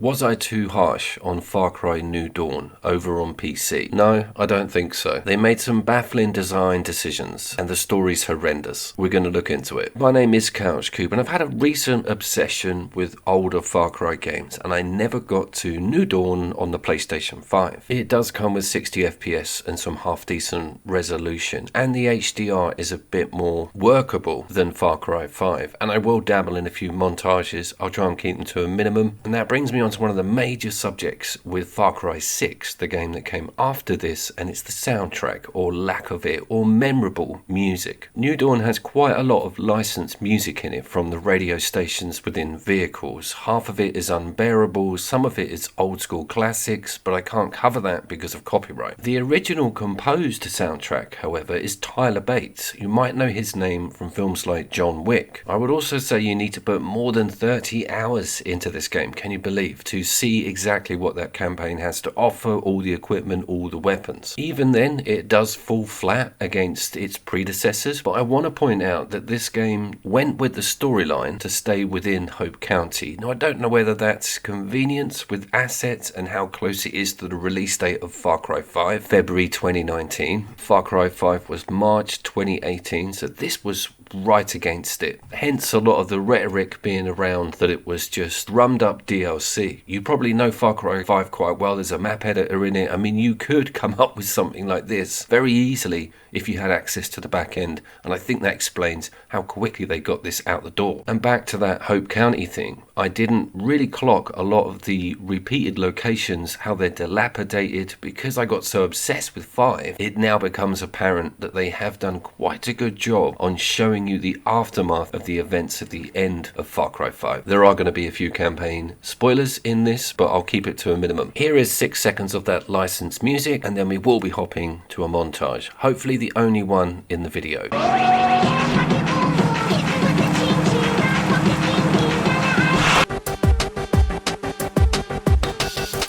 Was I too harsh on Far Cry New Dawn over on PC? No, I don't think so. They made some baffling design decisions, and the story's horrendous. We're going to look into it. My name is CouchCube, and I've had a recent obsession with older Far Cry games, and I never got to New Dawn on the PlayStation 5. It does come with 60 FPS and some half-decent resolution, and the HDR is a bit more workable than Far Cry 5, and I will dabble in a few montages. I'll try and keep them to a minimum, and that brings me on to one of the major subjects with Far Cry 6, the game that came after this, and it's the soundtrack, or lack of it, or memorable music. New Dawn has quite a lot of licensed music in it from the radio stations within vehicles. Half of it is unbearable, some of it is old school classics, but I can't cover that because of copyright. The original composed soundtrack, however, is Tyler Bates. You might know his name from films like John Wick. I would also say you need to put more than 30 hours into this game, can you believe, to see exactly what that campaign has to offer, all the equipment, all the weapons. Even then, it does fall flat against its predecessors, but I want to point out that this game went with the storyline to stay within Hope County. Now, I don't know whether that's convenience with assets and how close it is to the release date of Far Cry 5, February 2019. Far Cry 5 was March 2018, so this was right against it. Hence a lot of the rhetoric being around that it was just drummed up DLC. You probably know Far Cry 5 quite well. There's a map editor in it. I mean, you could come up with something like this very easily if you had access to the back end, and I think that explains how quickly they got this out the door. And back to that Hope County thing, I didn't really clock a lot of the repeated locations, how they're dilapidated. Because I got so obsessed with 5, it now becomes apparent that they have done quite a good job on showing you the aftermath of the events at the end of Far Cry 5. There are going to be a few campaign spoilers in this, but I'll keep it to a minimum. Here is 6 seconds of that licensed music, and then we will be hopping to a montage. Hopefully the only one in the video.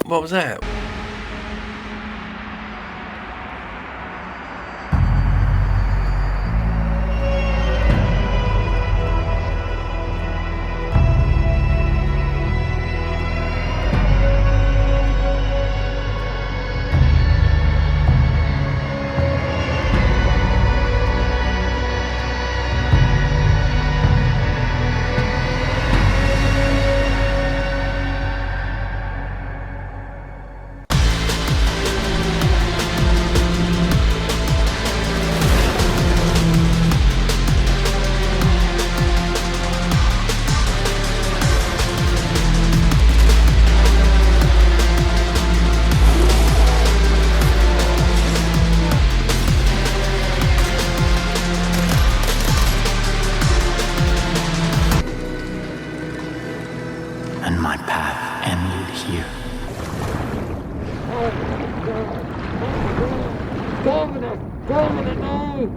What was that? And my path ended here. Governor, no!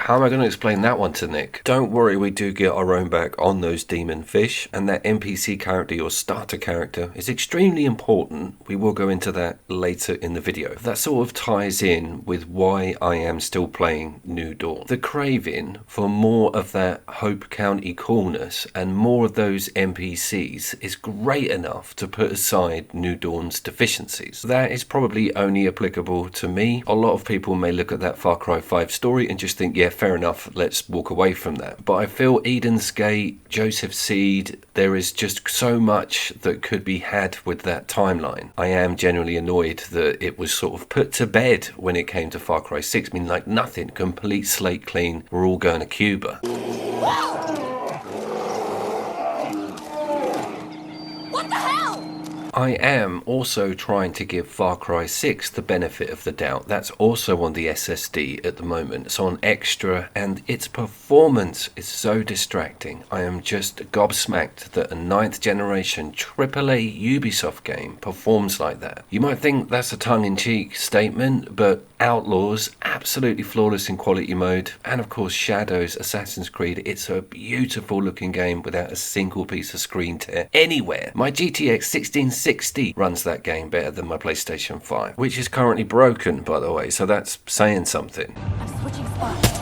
How am I going to explain that one to Nick? Don't worry, we do get our own back on those demon fish, and that NPC character, your starter character, is extremely important. We will go into that later in the video. That sort of ties in with why I am still playing New Dawn. The craving for more of that Hope County coolness and more of those NPCs is great enough to put aside New Dawn's deficiencies. That is probably only applicable to me. A lot of people may look at that Far Cry 5 story and just think, yeah, fair enough, let's walk away from that. But I feel Eden's Gate, Joseph Seed, there is just so much that could be had with that timeline. I am genuinely annoyed that it was sort of put to bed when it came to Far Cry 6. I mean, like nothing, complete slate clean, we're all going to Cuba. What the hell? I am also trying to give Far Cry 6 the benefit of the doubt. That's also on the SSD at the moment. It's on extra, and its performance is so distracting. I am just gobsmacked that a 9th generation AAA Ubisoft game performs like that. You might think that's a tongue-in-cheek statement, but Outlaws, absolutely flawless in quality mode, and of course Shadows, Assassin's Creed, it's a beautiful looking game without a single piece of screen tear anywhere. My GTX 60 runs that game better than my PlayStation 5, which is currently broken, by the way, so that's saying something. I'm switching spots.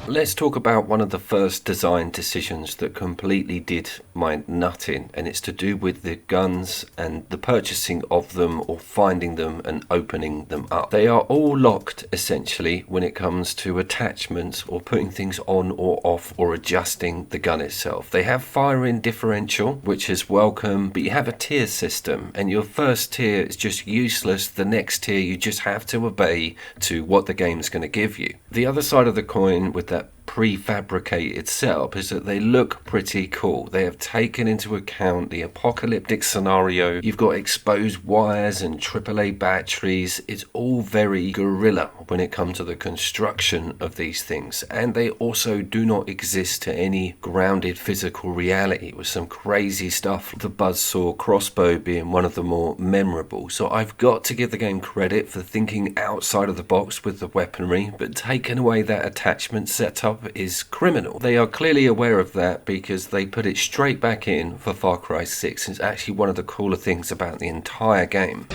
Let's talk about one of the first design decisions that completely did my nut in, and it's to do with the guns and the purchasing of them or finding them and opening them up. They are all locked essentially when it comes to attachments or putting things on or off or adjusting the gun itself. They have firing differential, which is welcome, but you have a tier system, and your first tier is just useless. The next tier you just have to obey to what the game's going to give you. The other side of the coin with that prefabricated setup is that they look pretty cool. They have taken into account the apocalyptic scenario. You've got exposed wires and AAA batteries. It's all very guerrilla when it comes to the construction of these things, and they also do not exist to any grounded physical reality, with some crazy stuff, the buzzsaw crossbow being one of the more memorable. So I've got to give the game credit for thinking outside of the box with the weaponry, but taking away that attachment setup is criminal. They are clearly aware of that because they put it straight back in for Far Cry 6. It's actually one of the cooler things about the entire game.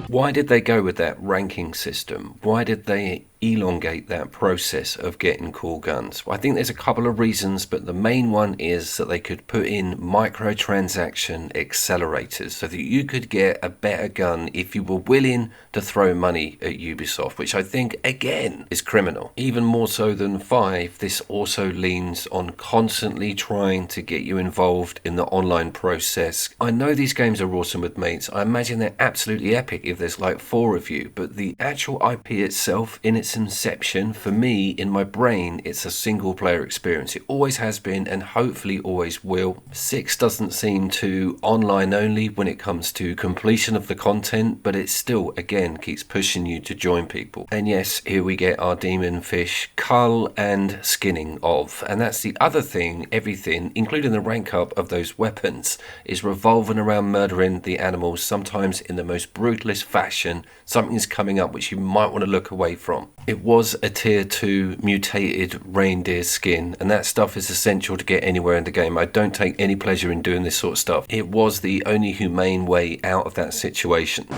Why did they go with that ranking system? Why did they elongate that process of getting cool guns? Well, I think there's a couple of reasons, but the main one is that they could put in microtransaction accelerators so that you could get a better gun if you were willing to throw money at Ubisoft, which I think again is criminal. Even more so than 5, this also leans on constantly trying to get you involved in the online process. I know these games are awesome with mates. I imagine they're absolutely epic if there's like 4 of you, but the actual IP itself in its inception, for me, in my brain, it's a single player experience. It always has been and hopefully always will. 6 doesn't seem too online only when it comes to completion of the content, but it still again keeps pushing you to join people. And yes, here we get our demon fish cull and skinning of, and that's the other thing. Everything, including the rank up of those weapons, is revolving around murdering the animals, sometimes in the most brutalist fashion. Something's coming up which you might want to look away from. It was a tier 2 mutated reindeer skin, and that stuff is essential to get anywhere in the game. I don't take any pleasure in doing this sort of stuff. It was the only humane way out of that situation.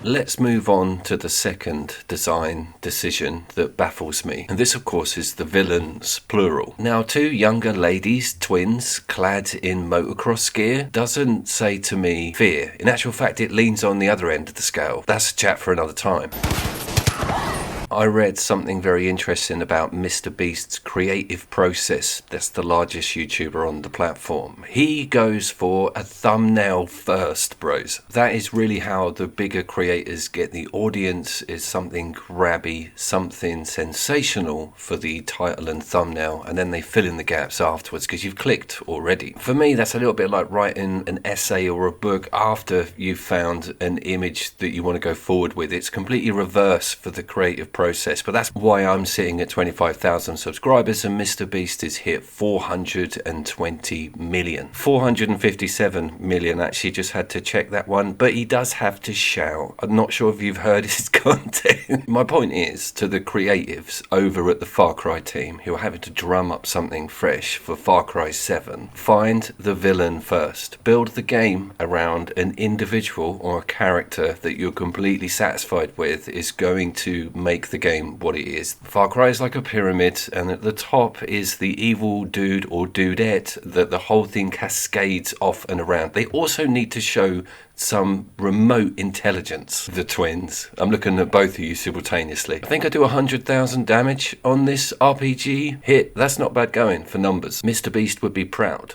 Let's move on to the second design decision that baffles me. And this, of course, is the villains, plural. Now, 2 younger ladies, twins, clad in motocross gear, doesn't say to me fear. In actual fact, it leans on the other end of the scale. That's a chat for another time. I read something very interesting about Mr. Beast's creative process. That's the largest YouTuber on the platform. He goes for a thumbnail first, bros. That is really how the bigger creators get the audience, is something grabby, something sensational for the title and thumbnail, and then they fill in the gaps afterwards because you've clicked already. For me, that's a little bit like writing an essay or a book after you've found an image that you want to go forward with. It's completely reverse for the creative process, but that's why I'm sitting at 25,000 subscribers and Mr. Beast is hit 420 million. 457 million, actually, just had to check that one, but he does have to shout. I'm not sure if you've heard his content. My point is, to the creatives over at the Far Cry team who are having to drum up something fresh for Far Cry 7, find the villain first. Build the game around an individual or a character that you're completely satisfied with is going to make the game what it is. Far Cry is like a pyramid, and at the top is the evil dude or dudette that the whole thing cascades off and around. They also need to show some remote intelligence. The twins. I'm looking at both of you simultaneously. I think I do 100,000 damage on this RPG hit. That's not bad going for numbers. Mr. Beast would be proud.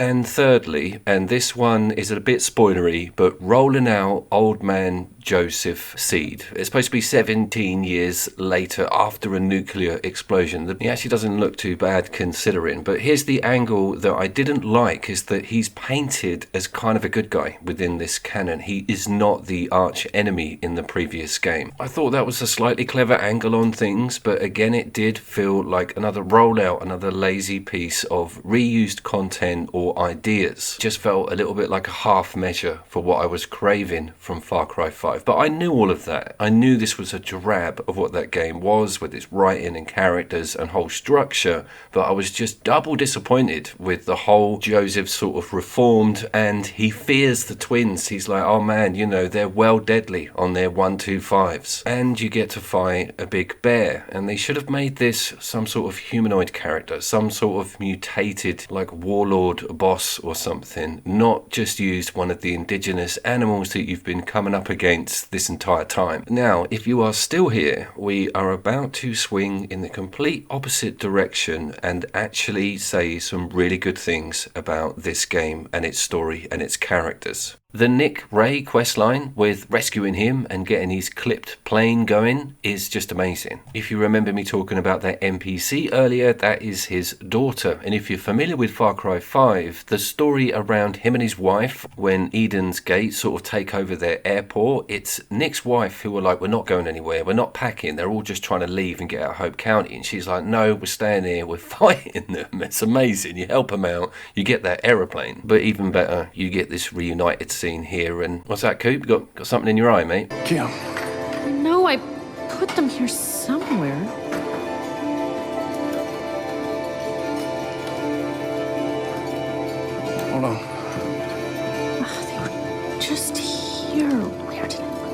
And thirdly, and this one is a bit spoilery, but rolling out Old Man Joseph Seed. It's supposed to be 17 years later after a nuclear explosion. He actually doesn't look too bad considering, but here's the angle that I didn't like, is that he's painted as kind of a good guy within this canon. He is not the arch enemy in the previous game. I thought that was a slightly clever angle on things, but again it did feel like another rollout, another lazy piece of reused content or ideas. Just felt a little bit like a half measure for what I was craving from Far Cry 5. But I knew all of that. I knew this was a drab of what that game was, with its writing and characters and whole structure, but I was just double disappointed with the whole Joseph sort of reformed, and he fears the twins. He's like, oh man, you know, they're well deadly on their 125s. And you get to fight a big bear, and they should have made this some sort of humanoid character, some sort of mutated like warlord boss or something, not just used one of the indigenous animals that you've been coming up against this entire time. Now, if you are still here, we are about to swing in the complete opposite direction and actually say some really good things about this game and its story and its characters. The Nick Ray questline with rescuing him and getting his clipped plane going is just amazing. If you remember me talking about that NPC earlier, that is his daughter. And if you're familiar with Far Cry 5, the story around him and his wife, when Eden's Gate sort of take over their airport, it's Nick's wife who are like, we're not going anywhere, we're not packing, they're all just trying to leave and get out of Hope County. And she's like, no, we're staying here, we're fighting them. It's amazing. You help them out, you get that aeroplane. But even better, you get this reunited scene here. And what's that, Coop? Got something in your eye, mate? Kim. No, I put them here somewhere. Hold on. They were just here. Where did I put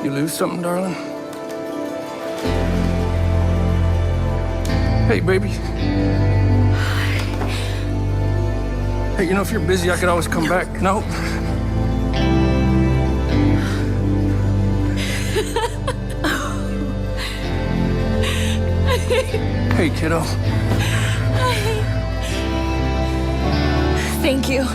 them? You lose something, darling? Hey, baby. Hey, you know, if you're busy, I could always come back. No? Hey, kiddo. Thank you.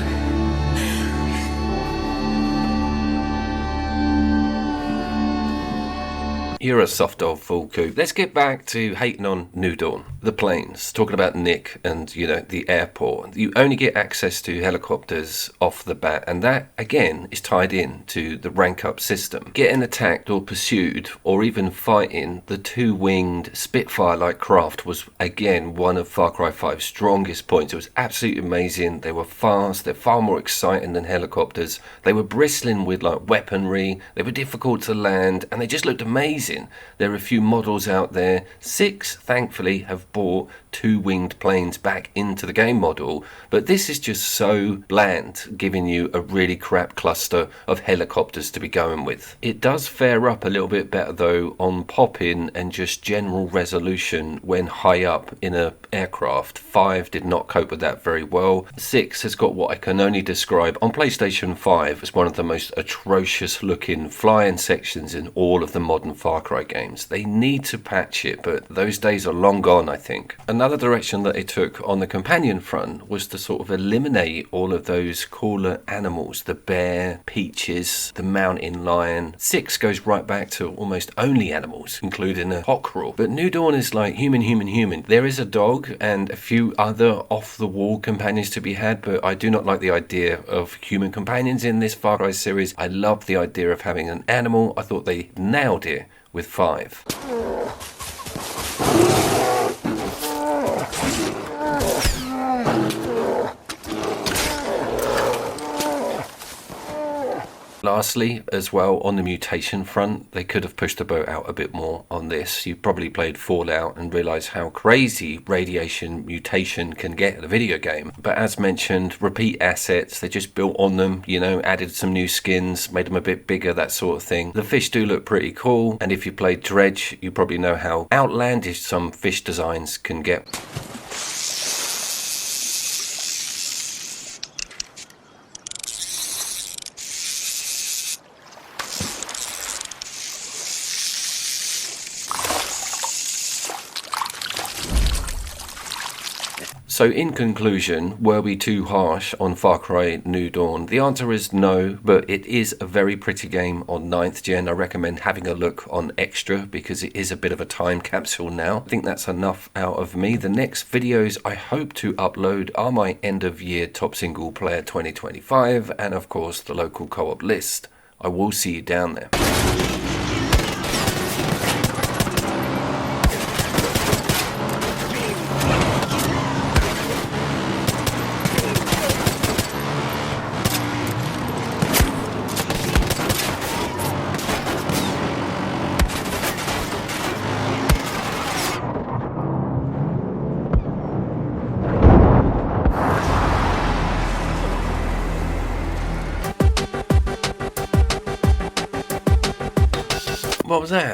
You're a soft old fool, Coop. Let's get back to hating on New Dawn. The planes, talking about Nick and, you know, the airport. You only get access to helicopters off the bat, and that, again, is tied in to the rank-up system. Getting attacked or pursued, or even fighting the two-winged Spitfire-like craft was, again, one of Far Cry 5's strongest points. It was absolutely amazing. They were fast. They're far more exciting than helicopters. They were bristling with, like, weaponry. They were difficult to land, and they just looked amazing. There are a few models out there. 6, thankfully, have brought two-winged planes back into the game model, but this is just so bland, giving you a really crap cluster of helicopters to be going with. It does fare up a little bit better though on pop-in and just general resolution when high up in a aircraft. 5 did not cope with that very well. 6 has got what I can only describe on PlayStation 5 as one of the most atrocious looking flying sections in all of the modern Far Cry games. They need to patch it, but those days are long gone, I think. Another direction that they took on the companion front was to sort of eliminate all of those cooler animals, the bear, Peaches, the mountain lion. 6 goes right back to almost only animals, including a cockerel. But New Dawn is like human. There is a dog and a few other off-the-wall companions to be had, but I do not like the idea of human companions in this Far Cry series. I love the idea of having an animal. I thought they nailed it with 5. Lastly, as well, on the mutation front, they could have pushed the boat out a bit more on this. You probably played Fallout and realised how crazy radiation mutation can get in a video game. But as mentioned, repeat assets, they just built on them, you know, added some new skins, made them a bit bigger, that sort of thing. The fish do look pretty cool, and if you played Dredge, you probably know how outlandish some fish designs can get. So in conclusion, were we too harsh on Far Cry New Dawn? The answer is no, but it is a very pretty game on 9th gen. I recommend having a look on Extra because it is a bit of a time capsule now. I think that's enough out of me. The next videos I hope to upload are my end of year top single player 2025 and of course the local co-op list. I will see you down there. What was that?